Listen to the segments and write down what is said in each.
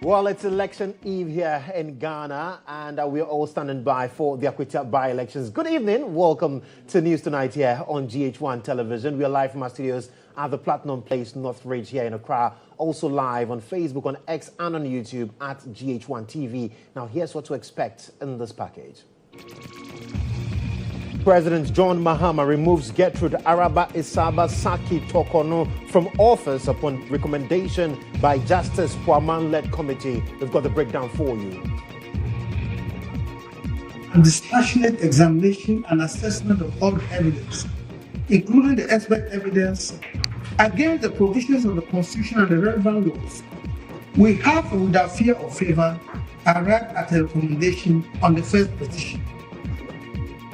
Well, it's election eve here in Ghana, and we're all standing by for the Akwatia by-elections. Good evening. Welcome to News Tonight here on GHOne Television. We are live from our studios at the Platinum Place, North Ridge here in Accra. Also live on Facebook, on X, and on YouTube at GHOne TV. Now, here's what to expect in this package. President John Mahama removes Gertrude Araba Isaba Saki Tokono from office upon recommendation by Justice Puaman-led committee. We've got the breakdown for you. A dispassionate examination and assessment of all evidence, including the expert evidence, against the provisions of the Constitution and the relevant laws, we have, without fear or favor, arrived at a recommendation on the first petition.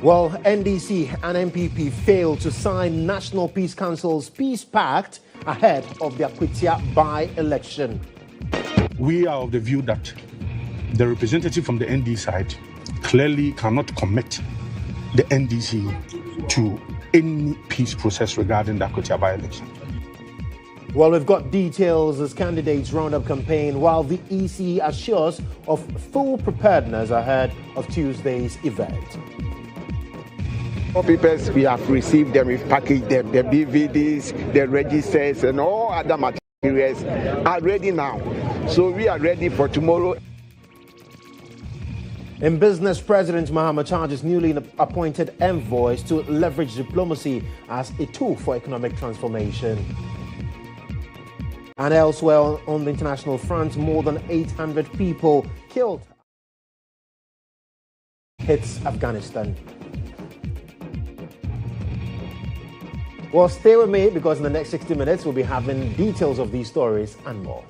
Well, NDC and MPP failed to sign National Peace Council's Peace Pact ahead of the Akwatia by-election. We are of the view that the representative from the ND side clearly cannot commit the NDC to any peace process regarding the Akwatia by-election. Well, we've got details as candidates round up campaign, while the EC assures of full preparedness ahead of Tuesday's event. All papers, we have received them, we've packaged them, the DVDs, the registers, and all other materials are ready now. So we are ready for tomorrow. In business, President Mahama charges newly appointed envoys to leverage diplomacy as a tool for economic transformation. And elsewhere on the international front, more than 800 people killed. Hits Afghanistan. Well, stay with me because in the next 60 minutes, we'll be having details of these stories and more.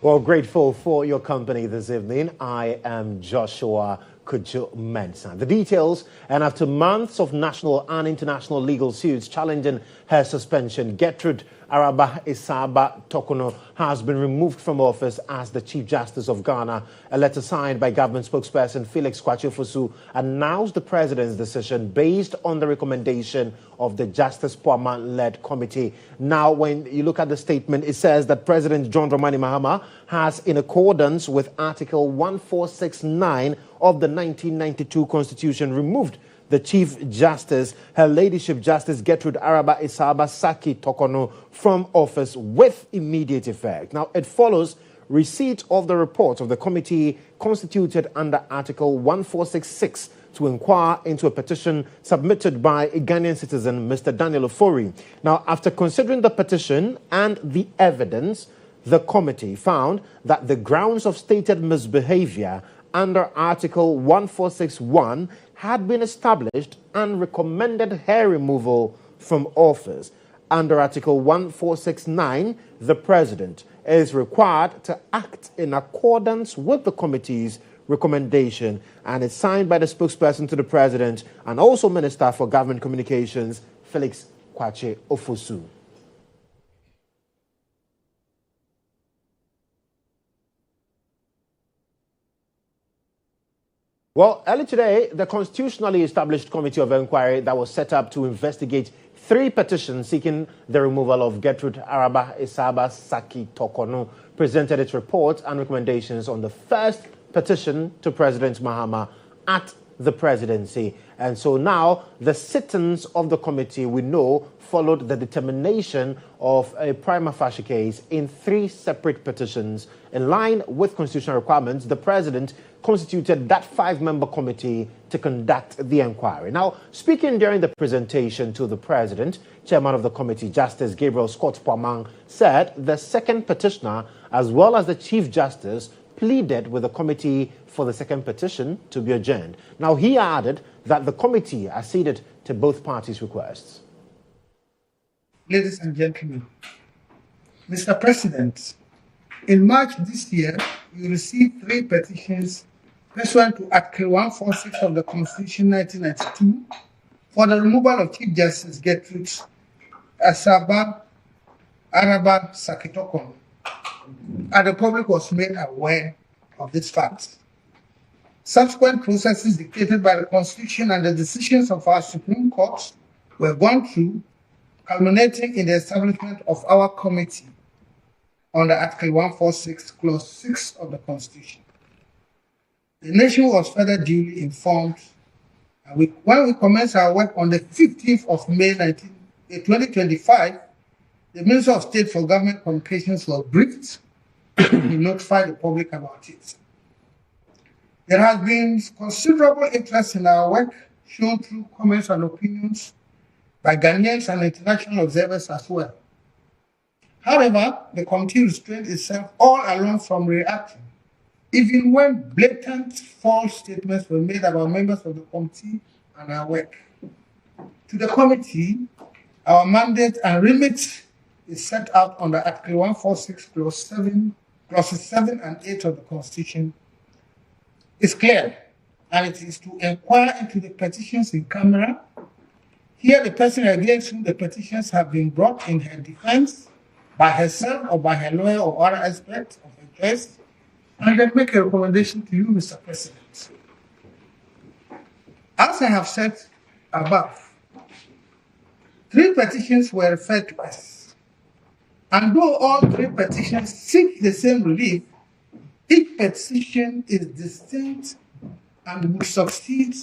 Well, grateful for your company this evening. I am Joshua Kodjo Mensah. The details, and after months of national and international legal suits challenging her suspension, Gertrude Araba Isaba Tokono has been removed from office as the Chief Justice of Ghana. A letter signed by government spokesperson Felix Kwachie announced the president's decision based on the recommendation of the Justice Puaman-led committee. Now, when you look at the statement, it says that President John Dramani Mahama has, in accordance with Article 1469 of the 1992 Constitution, removed the Chief Justice, Her Ladyship Justice Gertrude Araba Isaba Saki Tokono, from office with immediate effect. Now, it follows receipt of the report of the committee constituted under Article 1466 to inquire into a petition submitted by a Ghanaian citizen, Mr. Daniel Ofori. Now, after considering the petition and the evidence, the committee found that the grounds of stated misbehavior under Article 1461 had been established and recommended her removal from office. Under Article 1469, the President is required to act in accordance with the committee's recommendation, and it's signed by the spokesperson to the President and also Minister for Government Communications, Felix Kwachie Ofosu. Well, early today, the constitutionally established committee of inquiry that was set up to investigate 3 petitions seeking the removal of Gertrude Araba Isaba Saki Tokono presented its report and recommendations on the first petition to President Mahama at the presidency. And so now the sittings of the committee, we know, followed the determination of a prima facie case in 3 separate petitions. In line with constitutional requirements, the president constituted that 5-member committee to conduct the inquiry. Now, speaking during the presentation to the president, chairman of the committee, Justice Gabriel Scott Puaman, said the second petitioner, as well as the Chief Justice, pleaded with the committee for the second petition to be adjourned. Now, he added that the committee acceded to both parties' requests. Ladies and gentlemen, Mr. President, in March this year, you received 3 petitions pursuant to Article 146 of the Constitution 1992 for the removal of Chief Justice Gertrude Araba Saki Tokono and the public was made aware of this fact. Subsequent processes dictated by the Constitution and the decisions of our Supreme Court were gone through, culminating in the establishment of our committee under Article 146, Clause 6 of the Constitution. The nation was further duly informed, and when we commenced our work on the 15th of May 2025, the Minister of State for Government Communications was briefed to notify the public about it. There has been considerable interest in our work, shown through comments and opinions by Ghanaians and international observers as well. However, the committee restrained itself all along from reacting, even when blatant false statements were made about members of the committee and our work. To the committee, our mandate and remit is set out under Article 146, Clauses 7 and 8 of the Constitution. It's clear, and it is to inquire into the petitions in camera, hear the person against whom the petitions have been brought in her defense, by herself or by her lawyer or other aspect of her case, and then make a recommendation to you, Mr. President. As I have said above, 3 petitions were referred to us, and though all 3 petitions seek the same relief, each petition is distinct and will succeed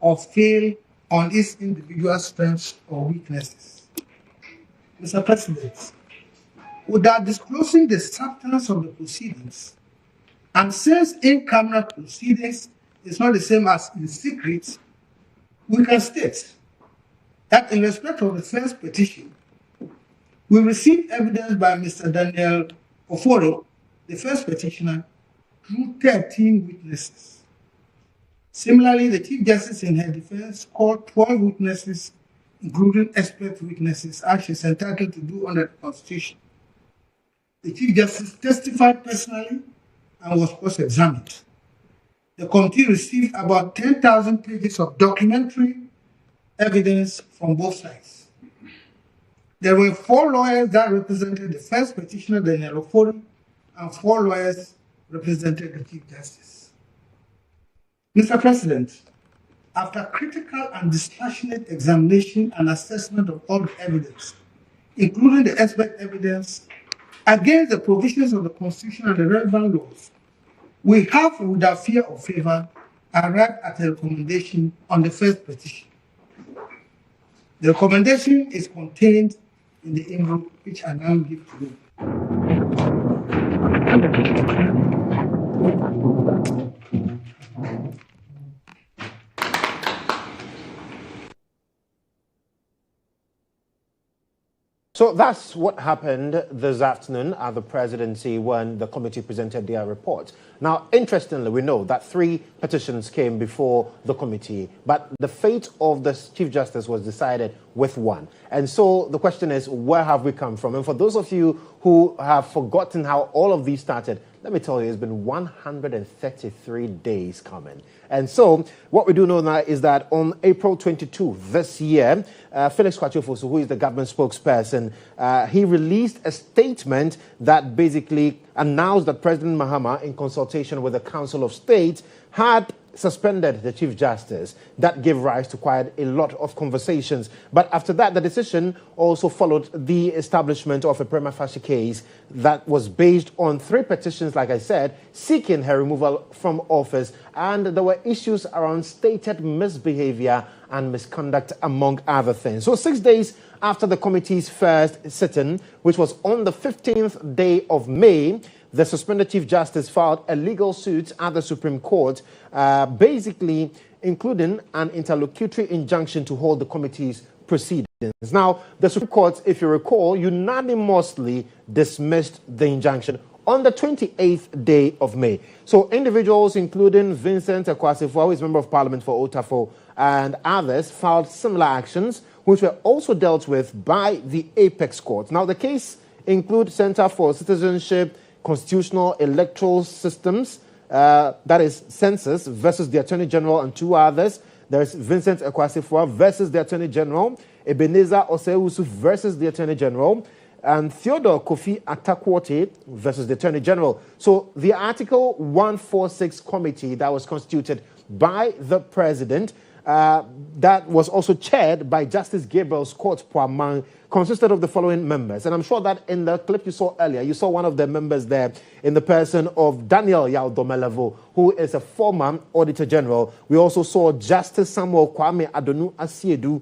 or fail on its individual strengths or weaknesses. Mr. President, without disclosing the substance of the proceedings, and since in-camera proceedings is not the same as in secret, we can state that in respect of the first petition, we received evidence by Mr. Daniel Ofori, the first petitioner, through 13 witnesses. Similarly, the Chief Justice in her defense called 12 witnesses, including expert witnesses, as she is entitled to do under the Constitution. The Chief Justice testified personally and was cross-examined. The committee received about 10,000 pages of documentary evidence from both sides. There were 4 lawyers that represented the first petitioner, Daniel Ofori, and 4 lawyers represented the Chief Justice. Mr. President, after critical and dispassionate examination and assessment of all the evidence, including the expert evidence, against the provisions of the Constitution and the relevant laws, we have, without fear or favor, arrived at a recommendation on the first petition. The recommendation is contained in the envelope which I now give to you. So that's what happened this afternoon at the presidency when the committee presented their report. Now, interestingly, we know that 3 petitions came before the committee, but the fate of the Chief Justice was decided with 1. And so the question is, where have we come from? And for those of you who have forgotten how all of these started, let me tell you, it's been 133 days coming. And so what we do know now is that on April 22 this year, Felix Kodjo, who is the government spokesperson, he released a statement that basically announced that President Mahama, in consultation with the Council of State, had suspended the Chief Justice. That gave rise to quite a lot of conversations. But after that, the decision also followed the establishment of a prima facie case that was based on 3 petitions, like I said, seeking her removal from office. And there were issues around stated misbehavior and misconduct, among other things. So 6 days after the committee's first sitting, which was on the 15th day of May, the suspended Chief Justice filed a legal suit at the Supreme Court, basically including an interlocutory injunction to hold the committee's proceedings. Now, the Supreme Court, if you recall, unanimously dismissed the injunction on the 28th day of May. So individuals, including Vincent Ekua, who is Member of Parliament for Otafo, and others, filed similar actions, which were also dealt with by the Apex Court. Now, the case includes Center for Citizenship, Constitutional Electoral Systems, that is Census, versus the Attorney General and 2 others. There's Vincent Ekua versus the Attorney General, Ebenezer Oseusu versus the Attorney General, and Theodore Kofi Akwatia versus the Attorney General. So the Article 146 committee that was constituted by the President, that was also chaired by Justice Gabriel Scott Poamang, consisted of the following members. And I'm sure that in the clip you saw earlier, you saw one of the members there in the person of Daniel Yaudomelevo, who is a former Auditor General. We also saw Justice Samuel Kwame Adonu Asiedu,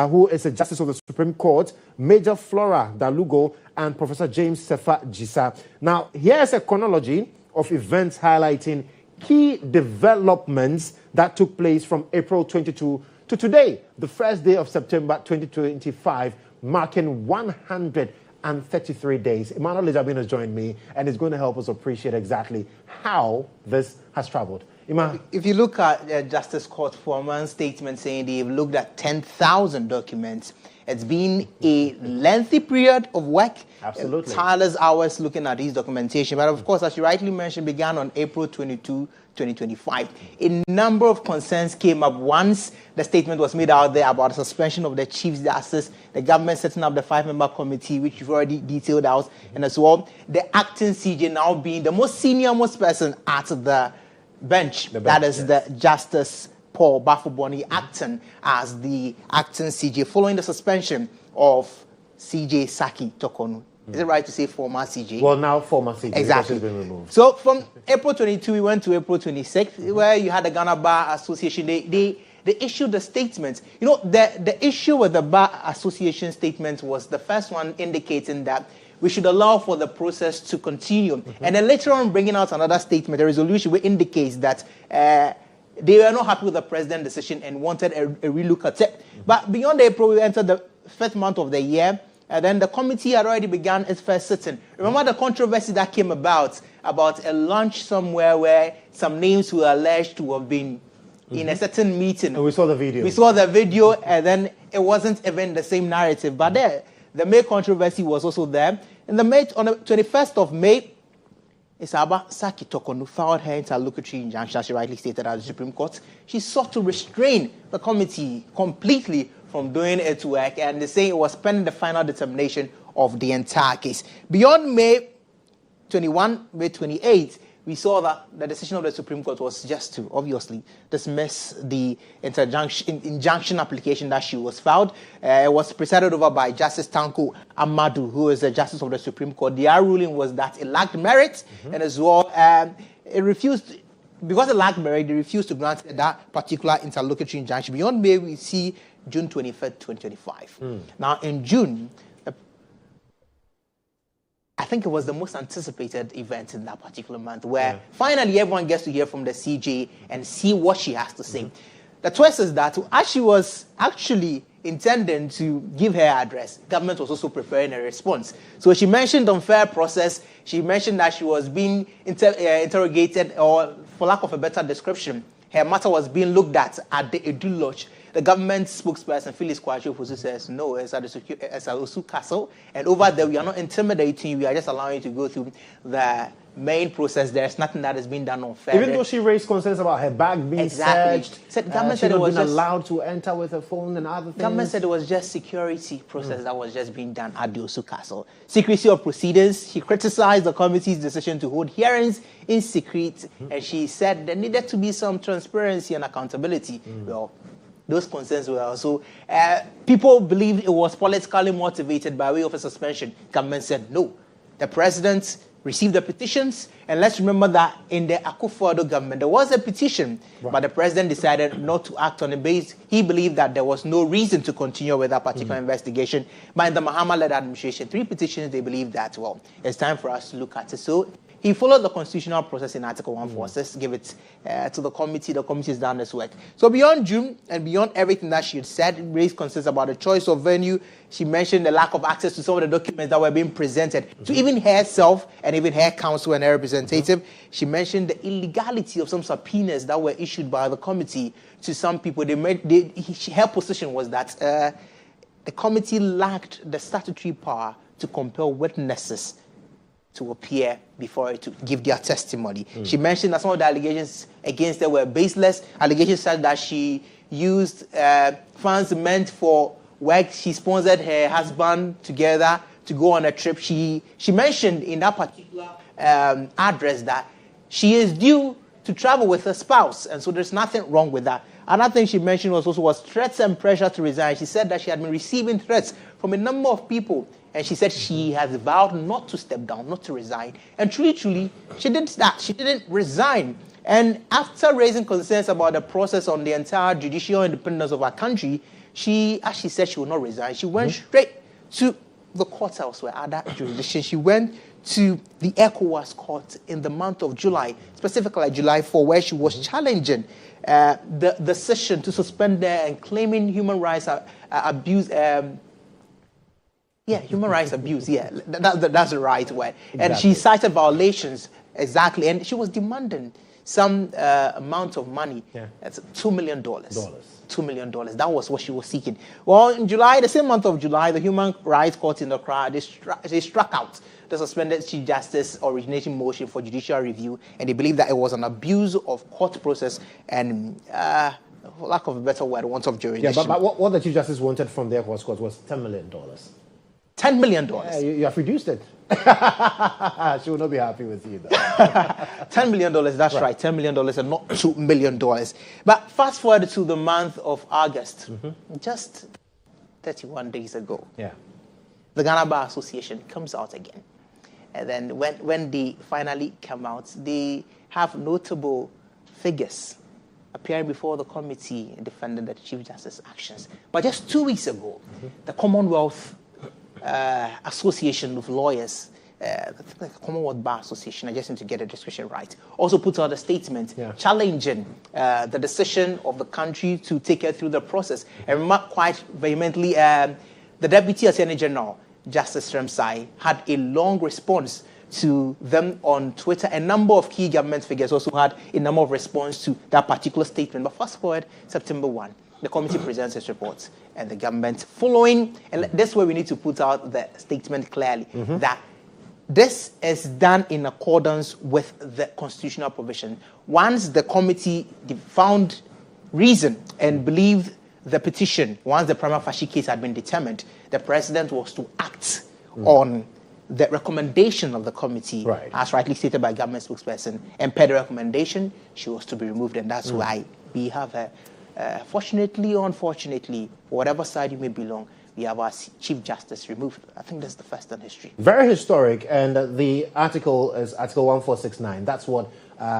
who is a Justice of the Supreme Court, Major Flora Dalugo, and Professor James Sefa Jisa. Now, here's a chronology of events highlighting key developments that took place from April 22 to today, the first day of September 2025, marking 133 days. Emmanuel Lejabin has joined me and is going to help us appreciate exactly how this has traveled. If you look at Justice Court Foreman's statement saying they've looked at 10,000 documents, it's been a lengthy period of work. Absolutely. Tireless hours looking at these documentation. But of course, as you rightly mentioned, began on April 22, 2025. A number of concerns came up once the statement was made out there about the suspension of the Chief Justice, the government setting up the 5-member committee, which you've already detailed out, and as well, the acting CJ now being the most senior-most person at the bench. That is the Justice Paul Bafuboni acting as the acting CJ following the suspension of CJ Saki Tokonu. Is it right to say former CJ? Well, now former CJ. Exactly. Has been removed. So from April 22, we went to April 26, where you had the Ghana Bar Association. They issued the statement. You know, the issue with the Bar Association statement was the first one indicating that we should allow for the process to continue. And then later on bringing out another statement, a resolution which indicates that they were not happy with the president's decision and wanted a relook at it. But beyond April, we entered the 5th month of the year. And then the committee had already begun its first sitting. Remember the controversy that came about a lunch somewhere where some names were alleged to have been in a certain meeting. And we saw the video. We saw the video, and then it wasn't even the same narrative. But the May controversy was also there. On the 21st of May, Isaba Saki Tokonu filed her interlocutory injunction, as she rightly stated, at the Supreme Court. She sought to restrain the committee completely from doing its work, and they say it was pending the final determination of the entire case. Beyond May 21, May 28, we saw that the decision of the Supreme Court was just to, obviously, dismiss the injunction application that she was filed. It was presided over by Justice Tanko Amadou, who is the Justice of the Supreme Court. Their ruling was that it lacked merit, and as well, it refused, because it lacked merit, they refused to grant that particular interlocutory injunction. Beyond May, we see June 25th, 2025. Now, in June, I think it was the most anticipated event in that particular month, where finally everyone gets to hear from the CJ and see what she has to say. The twist is that as she was actually intending to give her address, government was also preparing a response. So she mentioned unfair process. She mentioned that she was being interrogated, or for lack of a better description, her matter was being looked at the Edu Lodge. The government spokesperson, Phyllis Kodjo, says, no, it's at Osu Castle. And over there, we are not intimidating you. We are just allowing you to go through the main process. There's nothing that is being done unfair. Even though she raised concerns about her bag being searched, government said it was not allowed to enter with her phone and other things. Government said it was just security process that was just being done at the Osu Castle. Secrecy of proceedings. She criticized the committee's decision to hold hearings in secret, and she said there needed to be some transparency and accountability. Well, those concerns were also, people believed it was politically motivated by way of a suspension. Government said no. The president received the petitions, and let's remember that in the Akufo-Addo government, there was a petition, but the president decided not to act on the base. He believed that there was no reason to continue with that particular investigation. But in the Mahama-led administration, 3 petitions, they believed that, well, it's time for us to look at it. So he followed the constitutional process in Article 146, give it to the committee. The committee has done this work. So beyond June and beyond everything that she had said, raised concerns about the choice of venue. She mentioned the lack of access to some of the documents that were being presented to even herself and even her counsel and her representative. She mentioned the illegality of some subpoenas that were issued by the committee to some people. Her position was that the committee lacked the statutory power to compel witnesses to appear before it to give their testimony. She mentioned that some of the allegations against her were baseless. Allegations said that she used funds meant for work. She sponsored her husband together to go on a trip. She mentioned in that particular address that she is due to travel with her spouse, and so there's nothing wrong with that. Another thing she mentioned was threats and pressure to resign. She said that she had been receiving threats from a number of people, and she said she has vowed not to step down, not to resign. And truly, she did that. She didn't resign. And after raising concerns about the process on the entire judicial independence of our country, as she said she will not resign, she went straight to the courts elsewhere, other jurisdictions. She went to the Ekua court in the month of July, specifically July 4, where she was challenging the decision to suspend her and claiming human rights abuse. Human rights abuse. Yeah, that's the right word. Exactly. And she cited violations exactly, and she was demanding some amount of money. Yeah. That's $2 million. $2 million. That was what she was seeking. Well, in July, the same month of July, the Human Rights Court in Accra, they struck out the suspended Chief Justice originating motion for judicial review, and they believe that it was an abuse of court process and, for lack of a better word, want of jurisdiction. Yeah, but what the Chief Justice wanted from the Ekua court was $10 million. $10 million. Yeah, you have reduced it. She will not be happy with you, though. $10 million, that's right. $10 million and not $2 million. But fast forward to the month of August, just 31 days ago, the Ghana Bar Association comes out again. And then when they finally come out, they have notable figures appearing before the committee defending the Chief Justice's actions. But just 2 weeks ago, the Commonwealth Association of Lawyers, the Commonwealth Bar Association, I just need to get the description right, also put out a statement challenging the decision of the country to take her through the process. And quite vehemently, the Deputy Attorney General, Justice Mensah, had a long response to them on Twitter. A number of key government figures also had a number of response to that particular statement. But fast forward, September 1. The committee presents its report, and the government following, and this is where we need to put out the statement clearly, that this is done in accordance with the constitutional provision. Once the committee found reason and believed the petition, once the prima facie case had been determined, the president was to act on the recommendation of the committee, as rightly stated by government spokesperson, and per the recommendation, she was to be removed, and that's why we have her. Fortunately or unfortunately, whatever side you may belong, we have our Chief Justice removed. I think that's the first in history. Very historic, and the article is Article 1469. That's what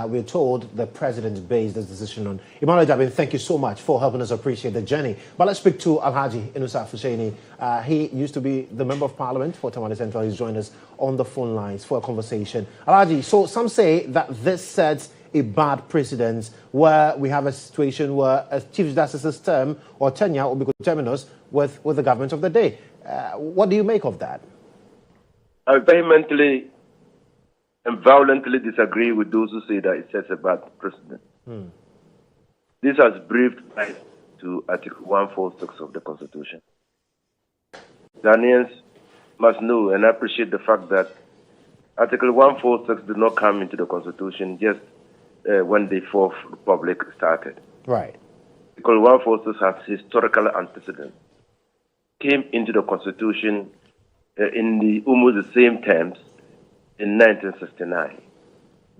we're told the President based this decision on. Emmanuel Jabin, thank you so much for helping us appreciate the journey. But let's speak to Alhaji Inusa Fusheni. He used to be the Member of Parliament for Tamale Central. He's joined us on the phone lines for a conversation. Alhaji, so some say that this sets a bad precedent where we have a situation where a Chief Justice's term or tenure will be coterminous with the government of the day. What do you make of that? I vehemently and violently disagree with those who say that it sets a bad precedent. This has breathed life to Article 146 of the Constitution. Ghanaians must know and appreciate the fact that Article 146 did not come into the Constitution just when the Fourth Republic started. Right. Article 146 has historical antecedents. Came into the Constitution in almost the same terms in 1969,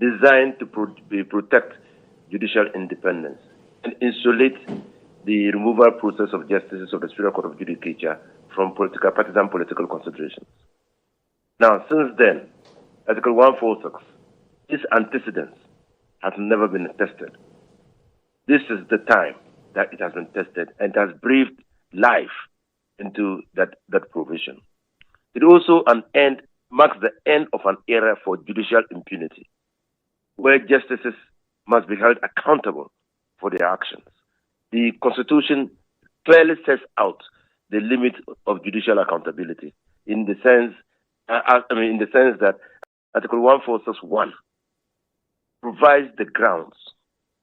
designed to protect judicial independence and insulate the removal process of justices of the Superior Court of Judicature from partisan political considerations. Now, since then, Article 146, its antecedents has never been tested. This is the time that it has been tested and has breathed life into that provision. It also marks the end of an era for judicial impunity, where justices must be held accountable for their actions. The Constitution clearly sets out the limit of judicial accountability in the sense that Article 146(1) provides the grounds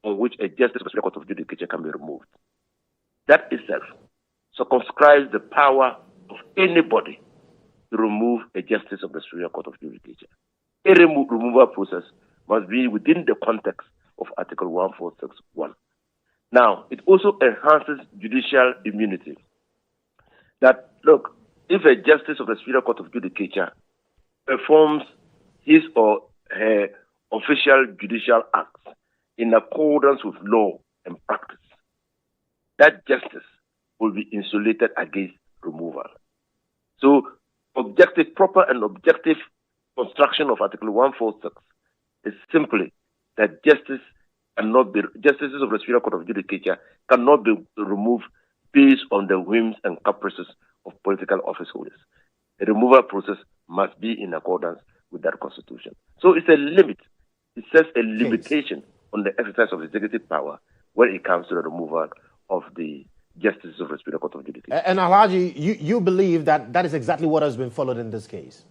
on which a justice of the Superior Court of Judicature can be removed. That itself circumscribes the power of anybody to remove a justice of the Superior Court of Judicature. A removal process must be within the context of Article 146(1). Now, it also enhances judicial immunity. That, look, if a justice of the Superior Court of Judicature performs his or her official judicial acts in accordance with law and practice, that justice will be insulated against removal. So, proper and objective construction of Article 146 is simply that justices of the Superior Court of Judicature cannot be removed based on the whims and caprices of political office holders. The removal process must be in accordance with that constitution. So it's a limit. It sets a limitation on the exercise of executive power when it comes to the removal of the justices of the Superior Court of Judicature. And Alhaji, you believe that that is exactly what has been followed in this case?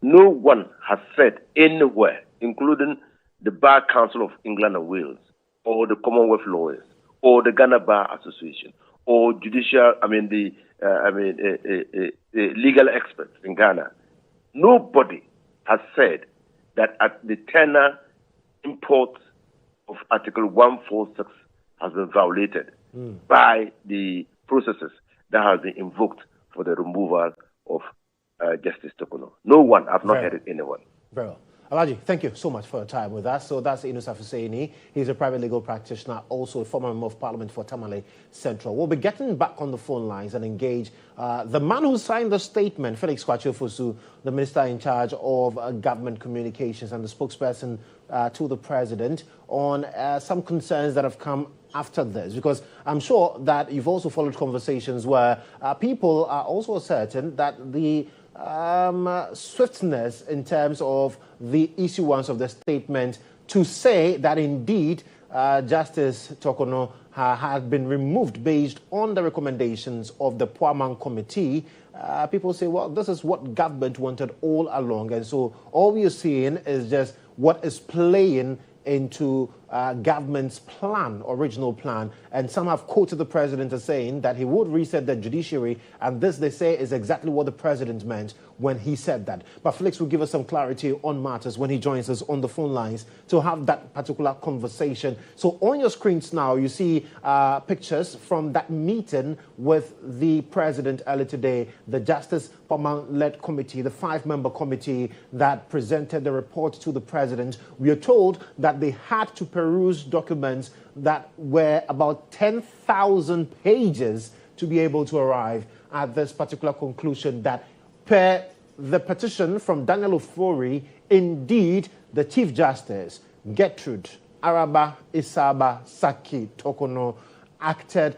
No one has said anywhere, including the Bar Council of England and Wales, or the Commonwealth Lawyers, or the Ghana Bar Association, or the legal experts in Ghana. Nobody has said that at the tenor import of Article 146 has been violated by the processes that have been invoked for the removal of Justice Tokono. No one, I've not heard it anyone. Very well. Alhaji, thank you so much for your time with us. So that's Inusa Hussaini. He's a private legal practitioner, also a former member of parliament for Tamale Central. We'll be getting back on the phone lines and engage the man who signed the statement, Felix Kwakye, the minister in charge of government communications and the spokesperson to the president, on some concerns that have come after this, because I'm sure that you've also followed conversations where people are also certain that the swiftness in terms of the issuance of the statement to say that indeed Justice Tokono had been removed based on the recommendations of the Puaman Committee. People say, well, this is what government wanted all along, and so all we are seeing is just what is playing into government's plan, original plan. And some have quoted the president as saying that he would reset the judiciary, and this, they say, is exactly what the president meant when he said that. But Felix will give us some clarity on matters when he joins us on the phone lines to have that particular conversation. So on your screens now, you see pictures from that meeting with the president earlier today, the Justice Puaman-led committee, the 5-member committee that presented the report to the president. We are told that they had to peruse documents that were about 10,000 pages to be able to arrive at this particular conclusion that per the petition from Daniel Ofori, indeed the Chief Justice, Gertrude Araba Isaba Saki Tokono, acted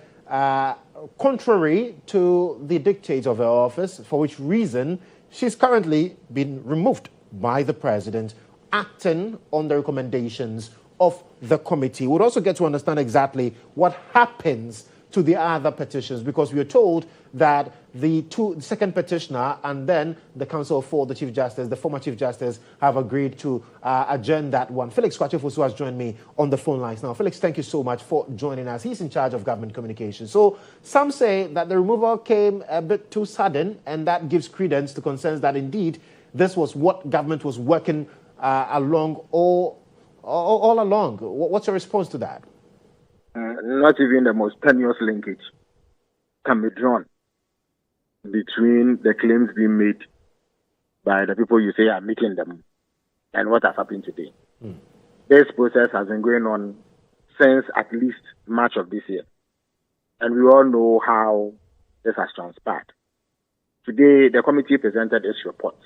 contrary to the dictates of her office, for which reason she's currently been removed by the president, acting on the recommendations of the committee. We'll also get to understand exactly what happens to the other petitions, because we are told that the second petitioner and then the counsel for the Chief Justice, the former Chief Justice, have agreed to adjourn that one. Felix Kwakye has joined me on the phone lines now. Felix, thank you so much for joining us. He's in charge of government communications. So some say that the removal came a bit too sudden, and that gives credence to concerns that indeed this was what government was working along all along. What's your response to that? Not even the most tenuous linkage can be drawn between the claims being made by the people you say are making them and what has happened today. This process has been going on since at least March of this year. And we all know how this has transpired. Today, the committee presented its report.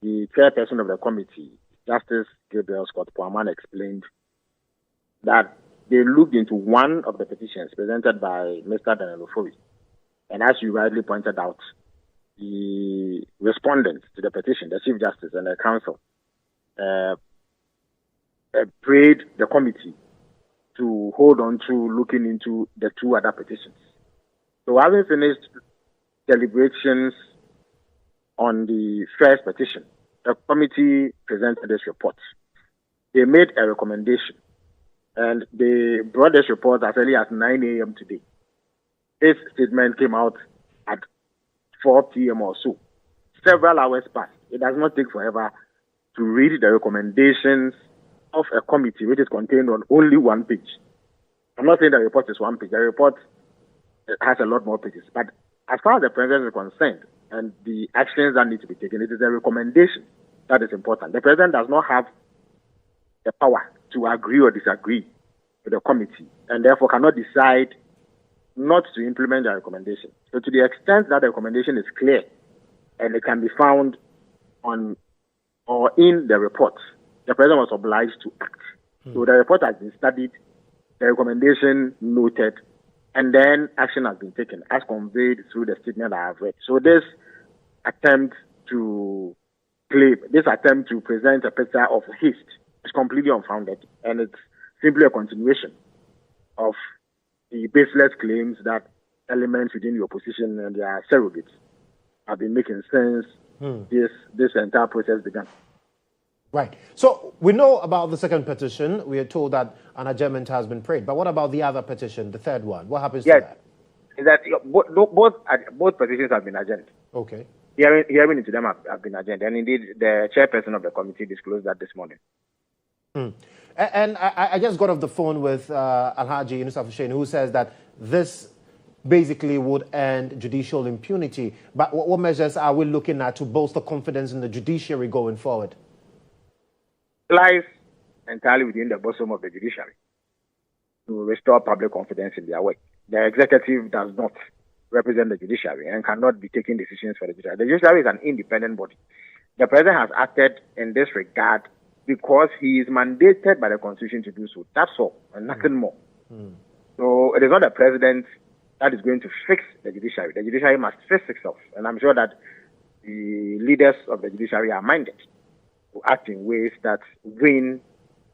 The chairperson of the committee, Justice Gabriel Scott Puaman, explained that they looked into one of the petitions presented by Mr. Daniel Ofori. And as you rightly pointed out, the respondents to the petition, the Chief Justice and the Council, prayed the committee to hold on to looking into the 2 other petitions. So having finished deliberations on the first petition, the committee presented this report. They made a recommendation, and they brought this report as early as 9 a.m. today. This statement came out at 4 p.m. or so. Several hours passed. It does not take forever to read the recommendations of a committee which is contained on only 1 page. I'm not saying the report is 1 page. The report has a lot more pages. But as far as the president is concerned, and the actions that need to be taken. It is a recommendation that is important. The president does not have the power to agree or disagree with the committee, and therefore cannot decide not to implement the recommendation. So to the extent that the recommendation is clear and it can be found on or in the report, the president was obliged to act. So the report has been studied, the recommendation noted, and then action has been taken as conveyed through the statement I have read. So this attempt to present a picture of haste is completely unfounded, and it's simply a continuation of the baseless claims that elements within the opposition and their surrogates have been making since this entire process began. Right. So we know about the second petition. We are told that an adjournment has been prayed. But what about the other petition, the third one? What happens to that? Is that both petitions have been adjourned. Okay. Hearing into them have been adjourned. And indeed, the chairperson of the committee disclosed that this morning. And I just got off the phone with Alhaji Yunus Afushein, who says that this basically would end judicial impunity. But what measures are we looking at to bolster confidence in the judiciary going forward? It lies entirely within the bosom of the judiciary to restore public confidence in their work. The executive does not represent the judiciary and cannot be taking decisions for the judiciary. The judiciary is an independent body. The president has acted in this regard because he is mandated by the Constitution to do so. That's all, and nothing more. So it is not the president that is going to fix the judiciary. The judiciary must fix itself. And I'm sure that the leaders of the judiciary are minded to act in ways that win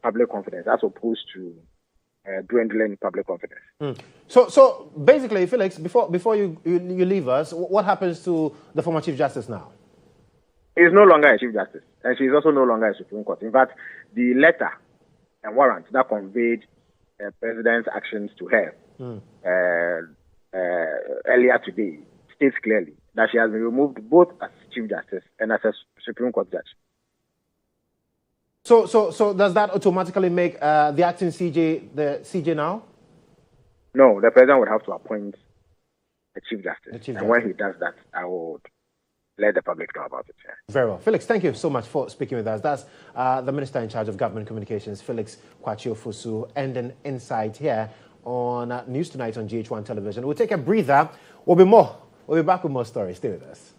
public confidence as opposed to dwindling public confidence. So basically, Felix, before you leave us, what happens to the former Chief Justice now? He is no longer a Chief Justice, and she is also no longer a Supreme Court. In fact, the letter and warrant that conveyed the President's actions to her earlier today states clearly that she has been removed both as Chief Justice and as a Supreme Court judge. So does that automatically make the acting CJ the CJ now? No, the President would have to appoint a Chief Justice. And when he does that, I would let the public know about it. Yeah. Very well. Felix, thank you so much for speaking with us. That's the Minister in charge of Government Communications, Felix Kwakye-Ofosu, ending insight here on News Tonight on GHOne Television. We'll take a breather. We'll be back with more stories. Stay with us.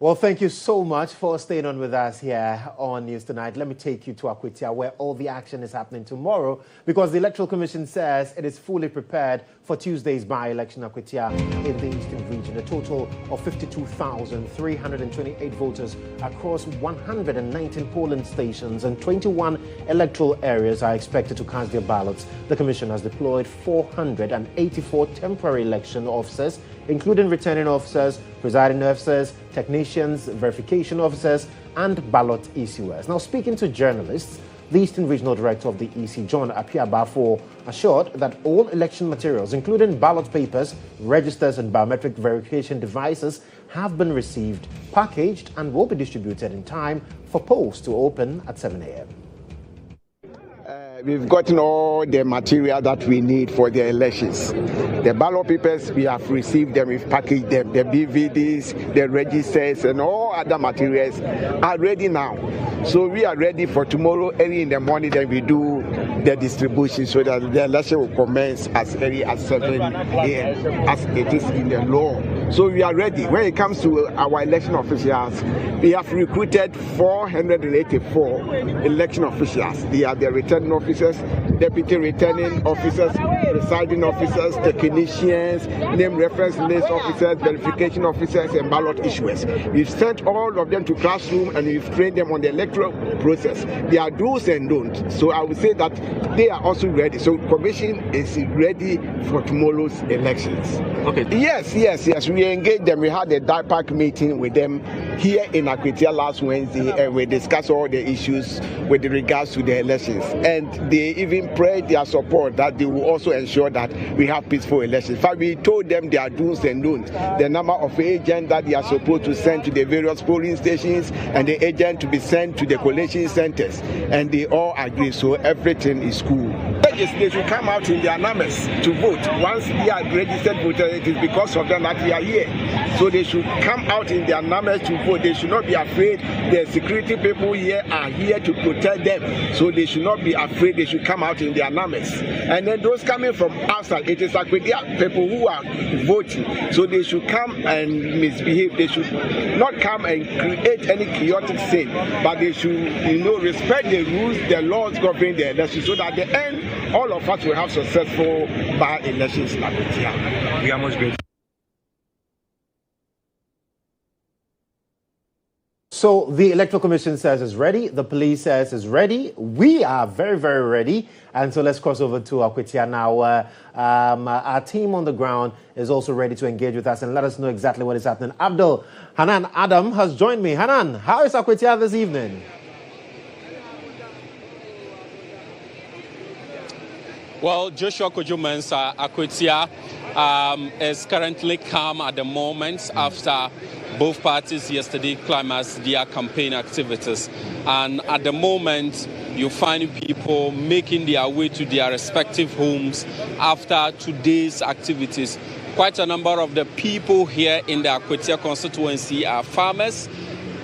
Well, thank you so much for staying on with us here on News Tonight. Let me take you to Akwatia, where all the action is happening tomorrow, because the Electoral Commission says it is fully prepared for Tuesday's by-election Akwatia in the Eastern region. A total of 52,328 voters across 119 polling stations and 21 electoral areas are expected to cast their ballots. The Commission has deployed 484 temporary election officers, including returning officers, presiding officers, technicians, verification officers, and ballot issuers. Now, speaking to journalists, the Eastern Regional Director of the EC, GHOne Apiabafo, assured that all election materials, including ballot papers, registers, and biometric verification devices, have been received, packaged, and will be distributed in time for polls to open at 7 a.m. We've gotten all the material that we need for the elections. The ballot papers, we have received them, we've packaged them. The BVDs, the registers, and all other materials are ready now. So we are ready for tomorrow early in the morning. Then we do the distribution so that the election will commence as early as 7 a.m. as it is in the law. So we are ready. When it comes to our election officials, we have recruited 484 election officials. They are the returning officers, deputy returning officers, presiding officers, technicians, name reference list officers, verification officers, and ballot issuers. We've sent all of them to classroom and we've trained them on the electoral process. They are do's and don'ts. So I would say that they are also ready. So Commission is ready for tomorrow's elections. Okay. Yes. We engaged them. We had a DIPAC meeting with them here in Akwatia last Wednesday, and we discussed all the issues with regards to the elections. And they even prayed their support that they will also ensure that we have peaceful elections. In fact, we told them their do's and don'ts, the number of agents that they are supposed to send to the various polling stations, and the agent to be sent to the collation centers. And they all agree, so everything is cool. They should come out in their numbers to vote. Once they are registered voters, it is because of them that we are here. So they should come out in their numbers to vote. They should not be afraid. The security people here are here to protect them. So they should not be afraid. They should come out in their numbers. And then those coming from outside, it is Akwatia people who are voting. So they should come and misbehave. They should not come and create any chaotic scene, but they should, respect the rules, the laws governing the election, so that at the end, all of us will have successful by-elections in Akwatia. We are most grateful. So the Electoral Commission says it's ready. The police says it's ready. We are very, very ready. And so let's cross over to Akwatia now. Our team on the ground is also ready to engage with us and let us know exactly what is happening. Abdul Hanan Adam has joined me. Hanan, how is Akwatia this evening? Well, Joshua Kodjo Mensah, Akwatia is currently calm at the moment after both parties yesterday climaxed their campaign activities. And at the moment, you find people making their way to their respective homes after today's activities. Quite a number of the people here in the Akwatia constituency are farmers,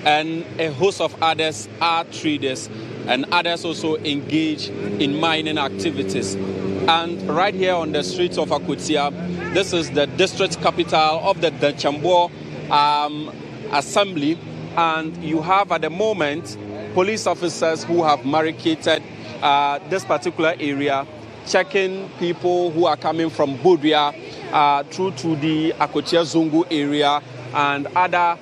and a host of others are traders, and others also engage in mining activities. And right here on the streets of Akwatia, this is the district capital of the Danchambo assembly, and you have at the moment police officers who have barricaded this particular area, checking people who are coming from Bodria through to the Akwatia Zungu area and other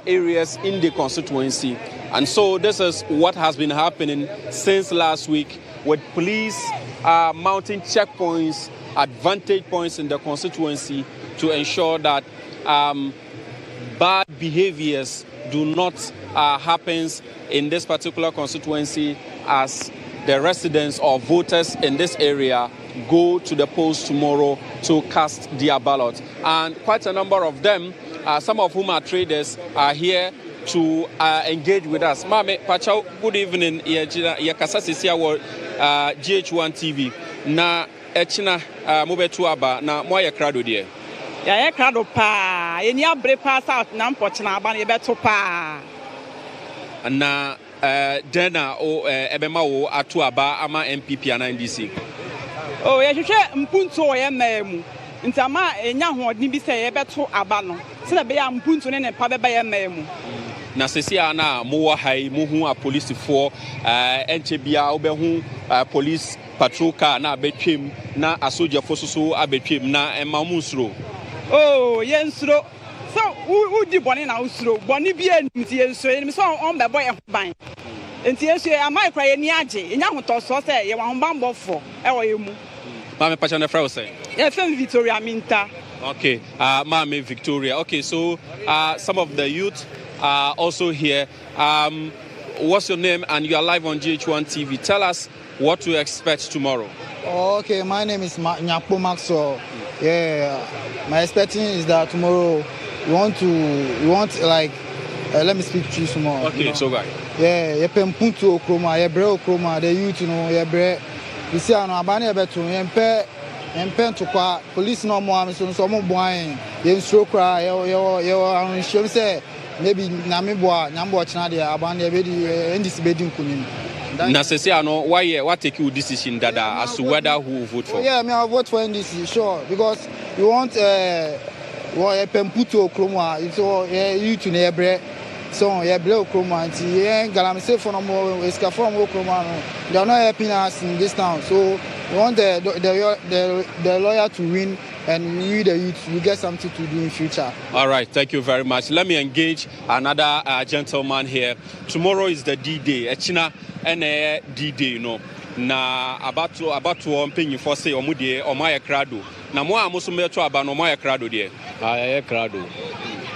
areas in the constituency. And so this is what has been happening since last week, with police mounting checkpoints, advantage points in the constituency to ensure that bad behaviors do not happen in this particular constituency as the residents or voters in this area go to the polls tomorrow to cast their ballot. And quite a number of them, some of whom are traders, are here to engage with us. Mame, Pachau, good evening. Yakasa Sisia wa GHOne TV. Na echina mobetu aba na moya krado die. Ya krado pa. Yeni abre pass out na mpochina aba na yebeto pa. Na dena o ebema wo atu aba ama MPP na NDC. Oh, ya hwehwe mpuntu o ye memu. Intama enya hoɔden bi sɛ yɛbɛto aba no sɛ be am punto ne pa bɛba yɛ mɛmu na sesia na mo hai mo hu a police for enche bia obɛhu police patrol car na abetwem na asoja fososo abetwem na ema mo nsuro oh yensuro so udi bɔne na usuro bɔne bi enti yensuro enim so on bɛbɔ yɛ ban enti yensuro amai kra yɛ ni agye enya hotɔso sɛ yɛ wa hombambɔfo ɛwɔ yɛ mu ma me pacha na fra wo sɛ yɛ fem Victoria Minta. Okay, Mami Victoria. Okay, so some of the youth are also here. What's your name? And you are live on GHOne TV. Tell us what to expect tomorrow. Okay, my name is Nyapo Maxwell. Yeah, my expecting is that tomorrow we want like let me speak to you some more. Okay, so guy. Yeah, you pen punto kroma, you bre kroma, the youth you bre. You see, I know abani betu, you pen to kwa police no more. So mo boy, you stroke cry, you say maybe Namibwa, Nambo China, abani bedi, and this bedding kunim. Na sese ano why what take you decision dada as to whether who will vote for? Yeah, I vote for NDC, sure, because you want pen puto kroma, it's all you to nebre. So yeah, blow chroma and galam say for no more escaform chroma. They are not helping us in this town. So we want the lawyer to win, and we the youth will get something to do in future. All right, thank you very much. Let me engage another gentleman here. Tomorrow is the D-Day. Echina and D-Day, you know. Na about to pay for say omudie omaya krado. Na mo amoso meto aba no omaya krado de. Aye krado.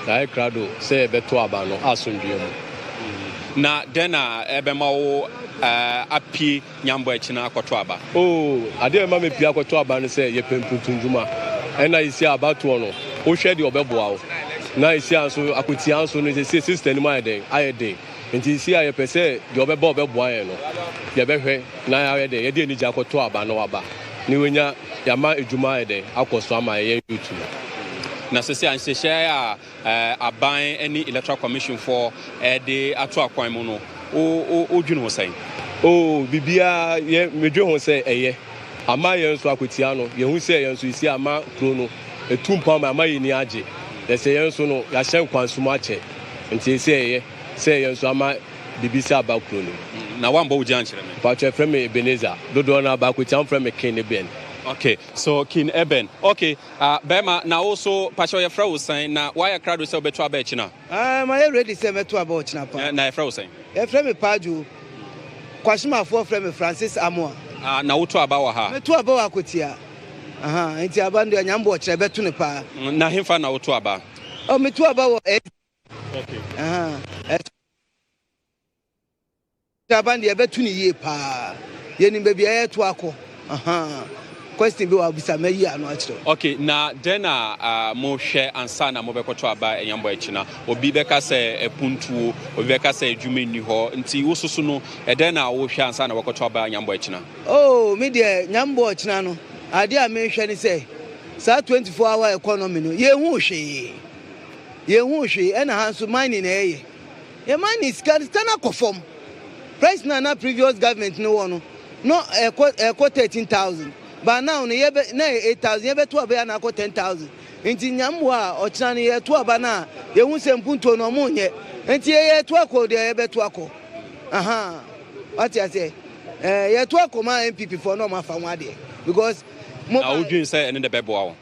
Aye krado say beto aba no asundue mu. Na dena ebema wo apie nyambo echina akoto aba. Oh, ade ma me pia akoto aba no say ye pemputunjuma. Ena isi aba to no. O hwe de obeboa wo. Na isi anso Akwatia anso no say sister ni ma den. Aye den. Nti isi aye pese de obeboa ye no. Ye behwe na aye den. Ye de ni akoto aba no aba. Ni wenya yama ejuma ye den akoso ama ye YouTube. Na sese anhyehyɛ aban any electoral commission for the ato akwan mu no o dwunu ho sɛn oh bibia ye medwe ho sɛ ɛyɛ ama yɛn so Akwatia no ye hu sɛ yɛn so isi ama kro no etumpa ama yɛ ni agye sɛ yɛn so no ya hyɛn kwansum akyɛ nti sɛ ɛyɛ sɛ yɛn so ama bibisa aba kro no na wambɔ wo gyan kyerɛ me pa kyerɛ frɛ me Ebenezer dodo na aba Akwatia frɛ me Ken Ben. Okay, so King Eben. Okay, Bema, now also Pasha your Frau saying, now why a crowd will sell better about China? My already said me to about China. Na Frau saying. A friend me Paju, Kwashima for friend Francis Amoakoh. Now to about her. Me to about Akwatia. And Tiabandi and Yambo Chebetunepa. Na him fan out to about. Oh, me to about okay. Tiabandi a betuni ye pa. Yenim baby air to Ako. Question be obisa meyi ano achiro. Okay, na then mo share ansa na mo bekoto aba enyambo echina obi beka se epuntuo obi beka se adwuma ni ho nti wososo no then na wo hwe ansa na bekoto aba enyambo echina. Oh me de nyambo echina no ade a me hwe ni say sa 24-hour economy no ye hu hwe e na hanso mining na eye ye mining scan akofom price na previous government no one no equal 13,000. But now na 8,000 ye beto aba na ko 10,000 nti nyambo a ochina ne ye to aba na ye hu sempunto no mo nye nti ye to akọ de ye beto akọ what you say ye to akọ ma MPP for no ma fa wade because mo I would say and the bebo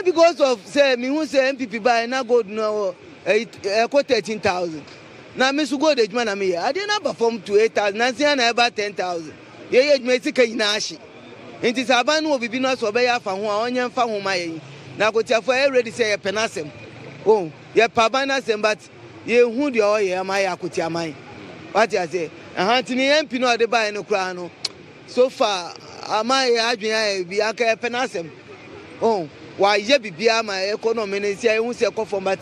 because of say me hu say MPP buy na gold no ko 13,000 na me su go de djuma na me I dey na perform to 8,000 na say na about 10,000 ye djuma sika ina ahye nti saban no bibi no so be ya fa ho a onye mfa ho ma yen na Akwatia for ready say ye penasem oh ye paban asem but ye hu de o ye ma ya Akwatia man what you say tini MP no de buy no kra no so far ama ye adwen ya bi aka penasem oh wa ye bibia ma economy no say hu say ko from but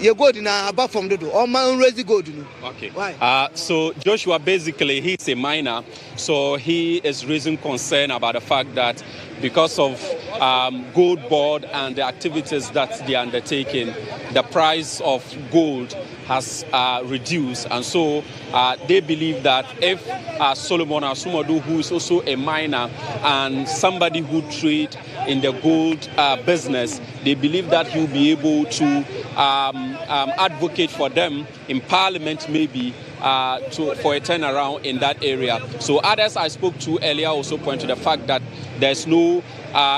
you go na above from the or man raise gold no. Okay. Why? So Joshua basically he's a miner, so he is raising concern about the fact that because of gold board and the activities that they are undertaking, the price of gold has reduced, and so they believe that if Solomon Asumodu, who is also a miner and somebody who trade in the gold business, they believe that he'll be able to advocate for them in Parliament, maybe for a turnaround in that area. So others I spoke to earlier also point to the fact that there's no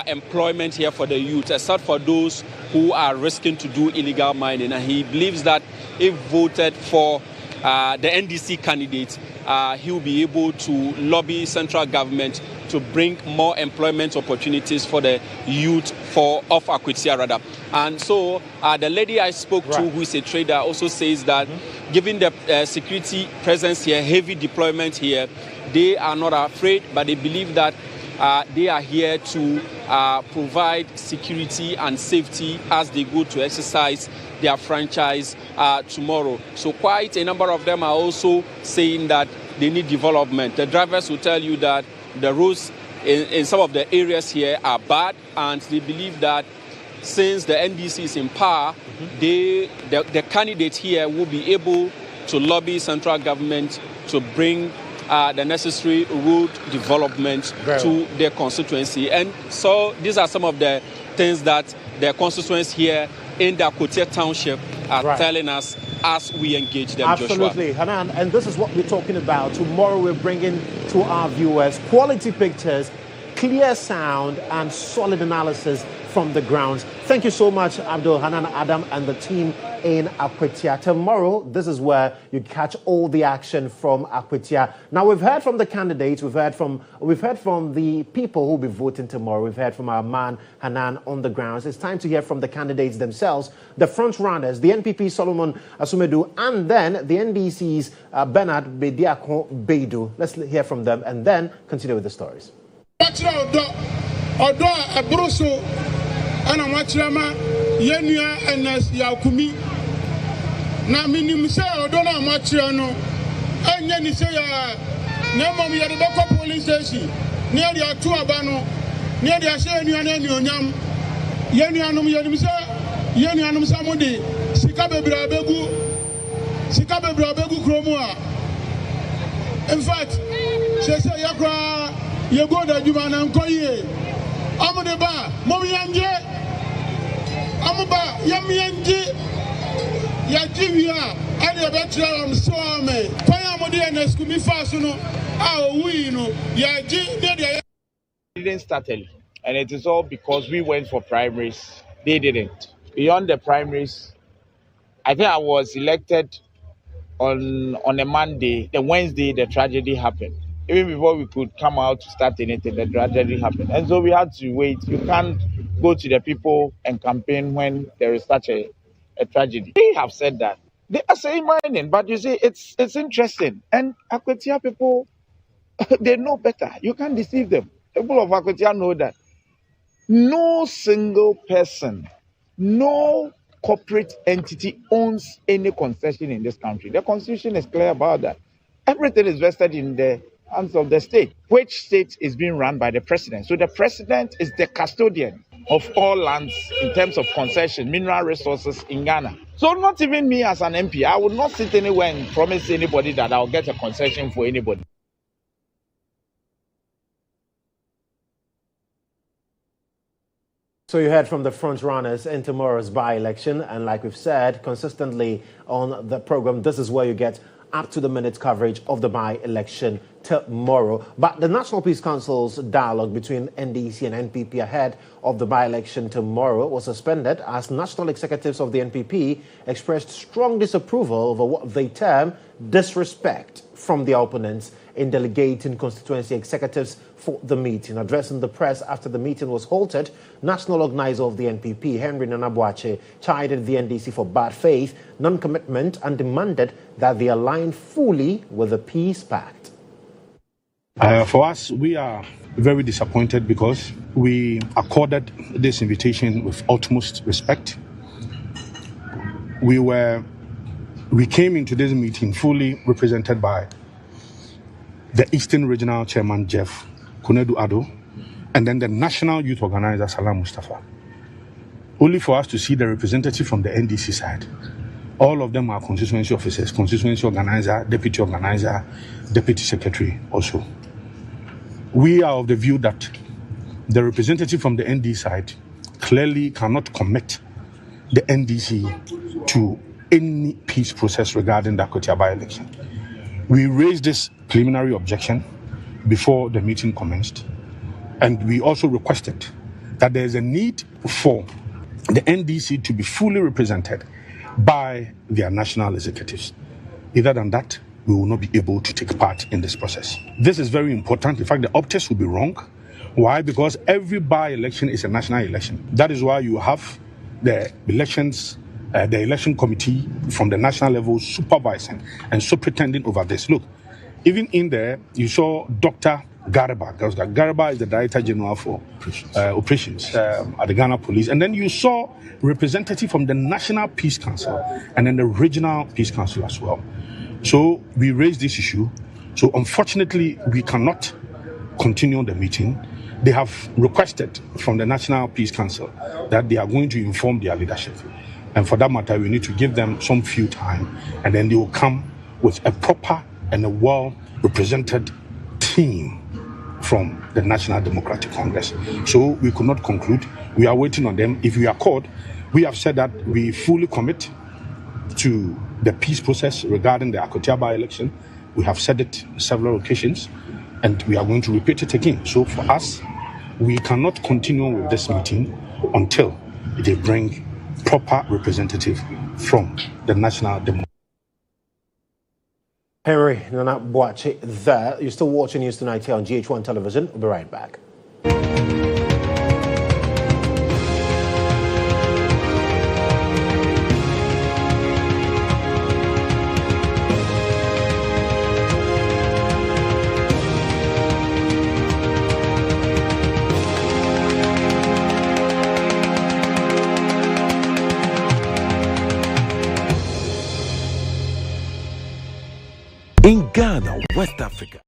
employment here for the youth, except for those who are risking to do illegal mining. And he believes that if voted for the NDC candidate, he'll be able to lobby central government to bring more employment opportunities for the youth of Akwatia rather. And so the lady I spoke to, who is a trader, also says that given the security presence here, heavy deployment here, they are not afraid, but they believe that they are here to provide security and safety as they go to exercise their franchise tomorrow. So quite a number of them are also saying that they need development. The drivers will tell you that the roads in some of the areas here are bad, and they believe that since the NDC is in power, the candidate here will be able to lobby central government to bring the necessary road development to their constituency. And so these are some of the things that the constituents here in the Akwatia township are telling us as we engage them. Absolutely, Joshua. Hanan, and this is what we're talking about. Tomorrow we're bringing to our viewers quality pictures, clear sound, and solid analysis from the grounds. Thank you so much, Abdul, Hanan, Adam, and the team in Akwatia. Tomorrow, this is where you catch all the action from Akwatia. Now, we've heard from the candidates, we've heard from the people who will be voting tomorrow. We've heard from our man Hanan on the grounds. It's time to hear from the candidates themselves, the front runners, the NPP Solomon Asumodu, and then the NDC's Bernard Bediako Beidu. Let's hear from them and then continue with the stories. Ana machirama yenua enes yakumi na minim se odona machira no enya ni se ya na mom ye de ko police station ne ade atu aba no ne ade ahye enua na eni onyam yenuanom yenim se yenuanom samode sika bebra begu kromu a in fact se yakra ye go da juma na nkoye amode ba mom yanje amuba yamienji ya jivia ade betra am so ame kwaya mode na skumi faso no a owi no ya ji ne didn't start early, and it is all because we went for primaries. They didn't. Beyond the primaries, I think I was elected on a Monday. The Wednesday, the tragedy happened. Even before we could come out to start anything, the tragedy happened. And so we had to wait. You can't go to the people and campaign when there is such a tragedy. They have said that. They are saying mining, but you see, it's interesting. And Akwatia people, they know better. You can't deceive them. The people of Akwatia know that. No single person, no corporate entity owns any concession in this country. The constitution is clear about that. Everything is vested in the hands of the state, which state is being run by the president. So the president is the custodian of all lands in terms of concession, mineral resources in Ghana. So not even me as an MP, I would not sit anywhere and promise anybody that I'll get a concession for anybody. So you heard from the front runners in tomorrow's by-election, and like we've said consistently on the program, this is where you get up-to-the-minute coverage of the by-election tomorrow. But the National Peace Council's dialogue between NDC and NPP ahead of the by-election tomorrow was suspended as national executives of the NPP expressed strong disapproval over what they term disrespect from their opponents in delegating constituency executives for the meeting. Addressing the press after the meeting was halted, national organizer of the NPP, Henry Nanabuache, chided the NDC for bad faith, non-commitment, and demanded that they align fully with the peace pact. For us, we are very disappointed because we accorded this invitation with utmost respect. We came into this meeting fully represented by the Eastern Regional Chairman, Jeff Kunedu Ado, and then the National Youth Organizer, Salam Mustafa. Only for us to see the representative from the NDC side All of them are constituency officers, constituency organizer, deputy secretary also. We are of the view that the representative from the ND side clearly cannot commit the NDC to any peace process regarding the Akwatia by-election. We raised this preliminary objection before the meeting commenced, and we also requested that there is a need for the NDC to be fully represented by their national executives. Other than that, we will not be able to take part in this process. This is very important. In fact, the optics will be wrong. Why? Because every by-election is a national election. That is why you have the elections, the election committee from the national level supervising and superintending over this. Look, even in there, you saw Dr. Garba. Garba is the Director General for operations at the Ghana Police. And then you saw representative from the National Peace Council and then the Regional Peace Council as well. So we raised this issue. So unfortunately, we cannot continue the meeting. They have requested from the National Peace Council that they are going to inform their leadership. And for that matter, we need to give them some few time, and then they will come with a proper and a well-represented team from the National Democratic Congress. So we could not conclude. We are waiting on them. If we are called, we have said that we fully commit to the peace process regarding the Akwatia by-election. We have said it on several occasions, and we are going to repeat it again. So for us, we cannot continue with this meeting until they bring proper representative from the National Democratic. Henry Nana Boache there. You're still watching News Tonight here on GHOne Television. We'll be right back. In Ghana, West Africa.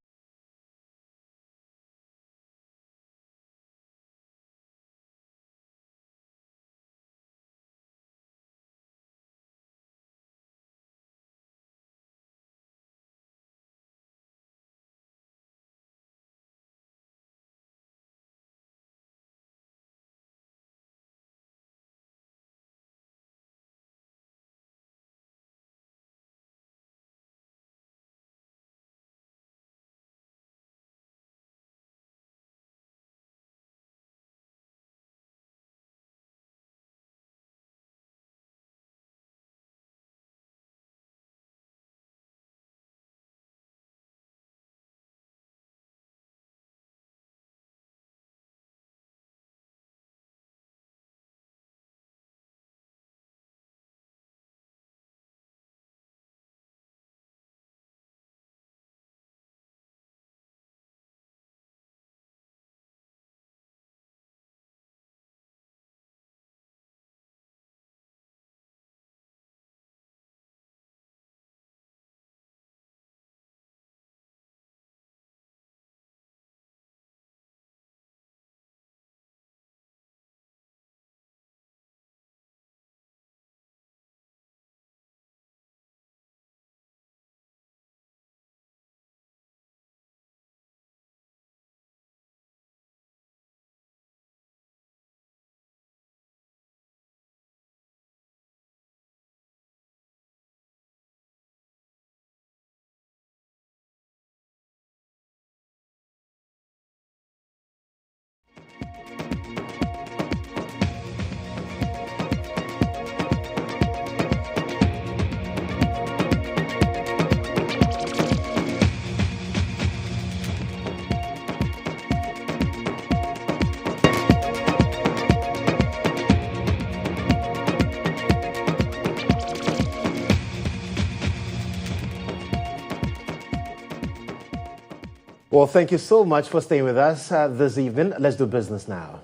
Well, thank you so much for staying with us this evening. Let's do business now.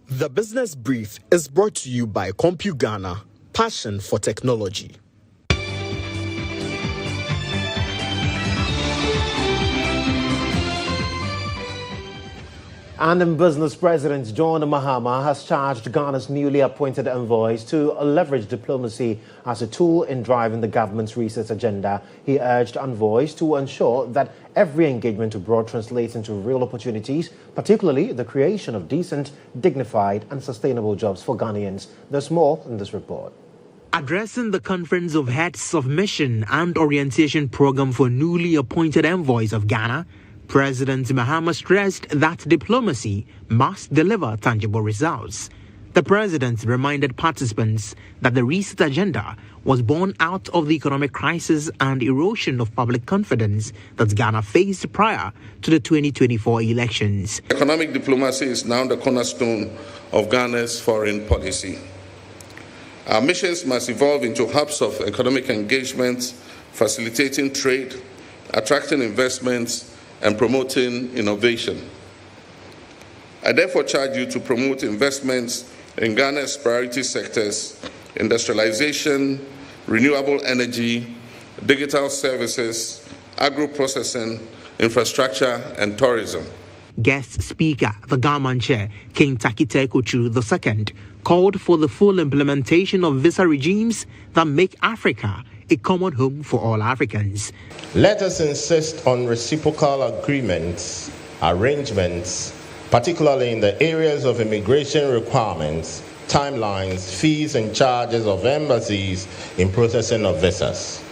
The Business Brief is brought to you by Compu Ghana, passion for technology. And Business President John Mahama has charged Ghana's newly appointed envoys to leverage diplomacy as a tool in driving the government's research agenda. He urged envoys to ensure that every engagement abroad translates into real opportunities, particularly the creation of decent, dignified and sustainable jobs for Ghanaians. There's more in this report. Addressing the Conference of Heads of Mission and Orientation Program for newly appointed envoys of Ghana, President Mahama stressed that diplomacy must deliver tangible results. The president reminded participants that the reset agenda was born out of the economic crisis and erosion of public confidence that Ghana faced prior to the 2024 elections. Economic diplomacy is now the cornerstone of Ghana's foreign policy. Our missions must evolve into hubs of economic engagement, facilitating trade, attracting investments, and promoting innovation. I therefore charge you to promote investments in Ghana's priority sectors, industrialization, renewable energy, digital services, agro-processing, infrastructure, and tourism. Guest Speaker, the Government Chair, King Takite Kodjo II, called for the full implementation of visa regimes that make Africa a common home for all Africans. Let us insist on reciprocal agreements, arrangements, particularly in the areas of immigration requirements, timelines, fees and charges of embassies in processing of visas.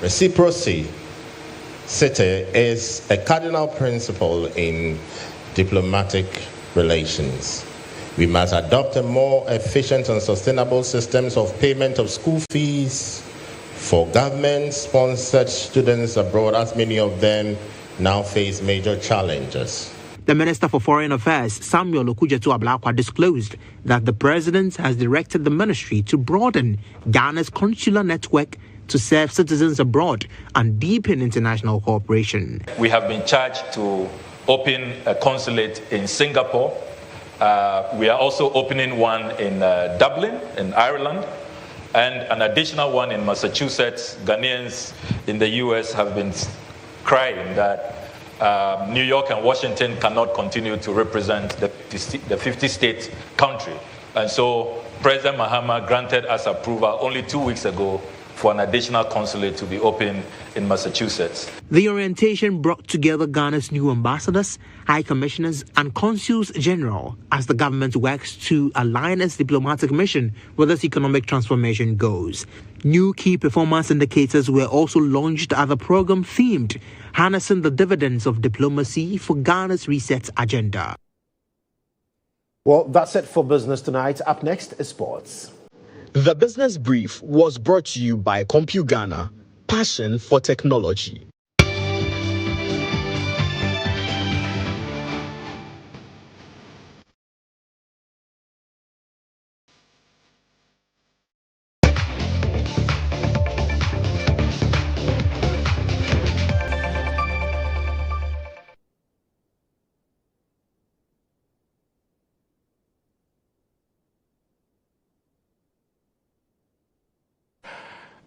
Reciprocity is a cardinal principle in diplomatic relations. We must adopt a more efficient and sustainable systems of payment of school fees for government-sponsored students abroad, as many of them now face major challenges. The Minister for Foreign Affairs, Samuel Okudzeto, disclosed that the President has directed the ministry to broaden Ghana's consular network to serve citizens abroad and deepen international cooperation. We have been charged to open a consulate in Singapore. We are also opening one in Dublin, in Ireland, and an additional one in Massachusetts. Ghanaians in the U.S. have been crying that New York and Washington cannot continue to represent the 50-state country. And so President Mahama granted us approval only 2 weeks ago for an additional consulate to be opened in Massachusetts. The orientation brought together Ghana's new ambassadors, high commissioners and consuls general as the government works to align its diplomatic mission with its economic transformation goals. New key performance indicators were also launched at the program themed harnessing the dividends of diplomacy for Ghana's reset agenda. Well, that's it for business tonight. Up next is sports. The Business Brief was brought to you by Ghana, passion for technology.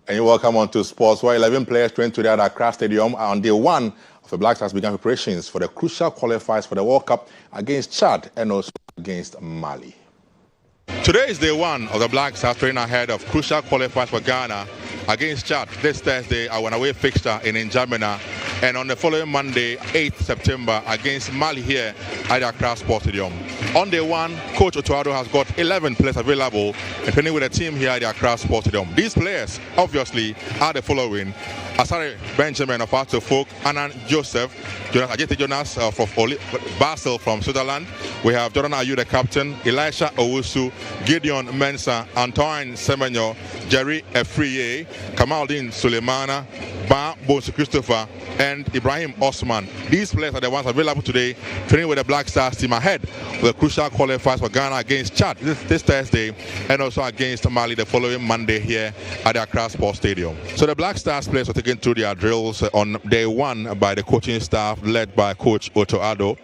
And you're welcome on to sports, where 11 players trained today at Accra Stadium on day one of the Black Stars began preparations for the crucial qualifiers for the World Cup against Chad and also against Mali. Today is day one of the Black Stars training ahead of crucial qualifiers for Ghana against Chad this Thursday, our away fixture in N'Djamena, and on the following Monday, 8th September, against Mali here at the Accra Sports Stadium. On day one, Coach Otuado has got 11 players available and training with the team here at the Accra Sports Stadium. These players, obviously, are the following: Asare Benjamin of Arto Folk, Anan Joseph, Ajete Jonas from Basel from Switzerland. We have Jordan Ayu, the captain, Elisha Owusu, Gideon Mensah, Antoine Semenyo, Jerry Efriye, Kamaldin Suleimana, Ba Bonsu Christopher, and Ibrahim Osman. These players are the ones available today, training with the Black Stars team ahead of the crucial qualifiers for Ghana against Chad this Thursday, and also against Mali the following Monday here at the Accra Sports Stadium. So the Black Stars players were taken through their drills on day one by the coaching staff led by Coach Otuado.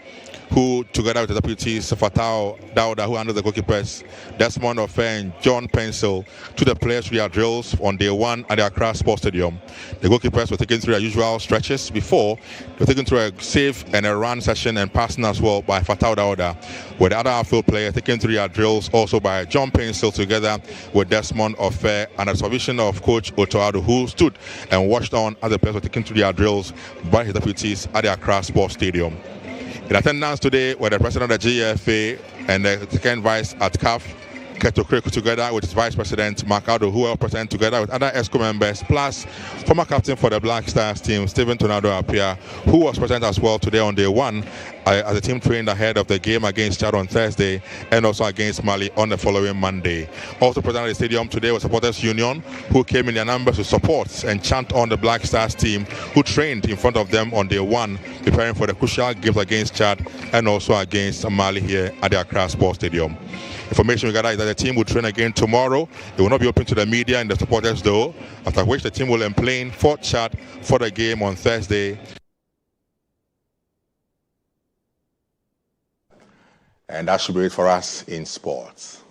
who, together with the deputies, Fatao Dauda, who handles the goalkeepers, Desmond Ofe and John Pencil, to the players via drills on day one at the Accra Sports Stadium. The goalkeepers were taken through their usual stretches before they were taken through a save and a run session and passing as well by Fatao Dauda, with the other outfield player taken through their drills also by John Pencil together with Desmond Ofe and the supervision of Coach Otoado, who stood and watched on as the players were taken through their drills by his deputies at the Accra Sports Stadium. In attendance today were the president of the GFA and the second vice at CAF, Keto, together with his vice president, Marcado, who were present together with other ESCO members, plus former captain for the Black Stars team, Stephen Tonado Apia, who was present as well today on day one as the team trained ahead of the game against Chad on Thursday and also against Mali on the following Monday. Also present at the stadium today was Supporters Union, who came in their numbers to support and chant on the Black Stars team, who trained in front of them on day one, preparing for the crucial games against Chad and also against Mali here at the Accra Sports Stadium. Information we gather is that the team will train again tomorrow. It will not be open to the media and the supporters though, after which the team will emplain for Chad for the game on Thursday. And that should be it for us in sports.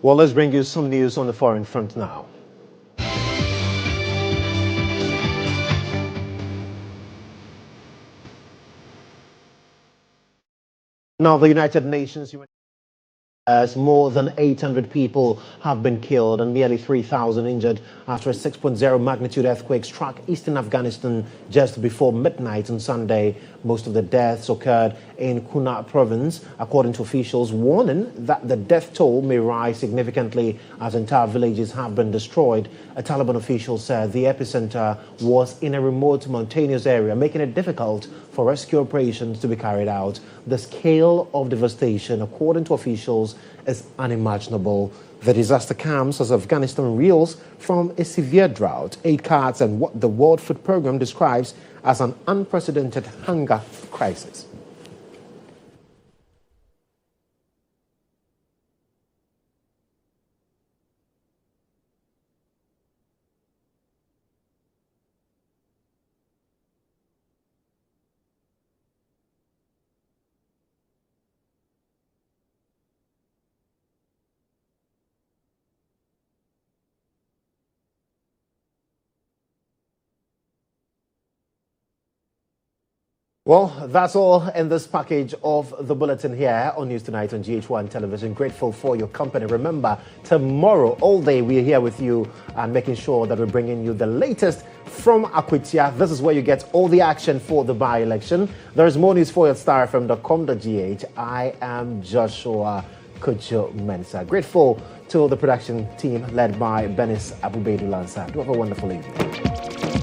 Well, let's bring you some news on the foreign front now. Now, the United Nations, as more than 800 people have been killed and nearly 3,000 injured after a 6.0 magnitude earthquake struck eastern Afghanistan just before midnight on Sunday. Most of the deaths occurred in Kuna province, according to officials, warning that the death toll may rise significantly as entire villages have been destroyed. A Taliban official said the epicenter was in a remote mountainous area, making it difficult for rescue operations to be carried out. The scale of devastation, according to officials, is unimaginable. The disaster comes as Afghanistan reels from a severe drought, aid cuts, and what the World Food Programme describes as an unprecedented hunger crisis. Well, that's all in this package of the bulletin here on News Tonight on GHOne Television. Grateful for your company. Remember, tomorrow, all day, we're here with you and making sure that we're bringing you the latest from Akwatia. This is where you get all the action for the by-election. There is more news for you at starfm.com.gh. I am Joshua Kodjo Mensah. Grateful to the production team led by Benis Abubedu Lansa. Do have a wonderful evening.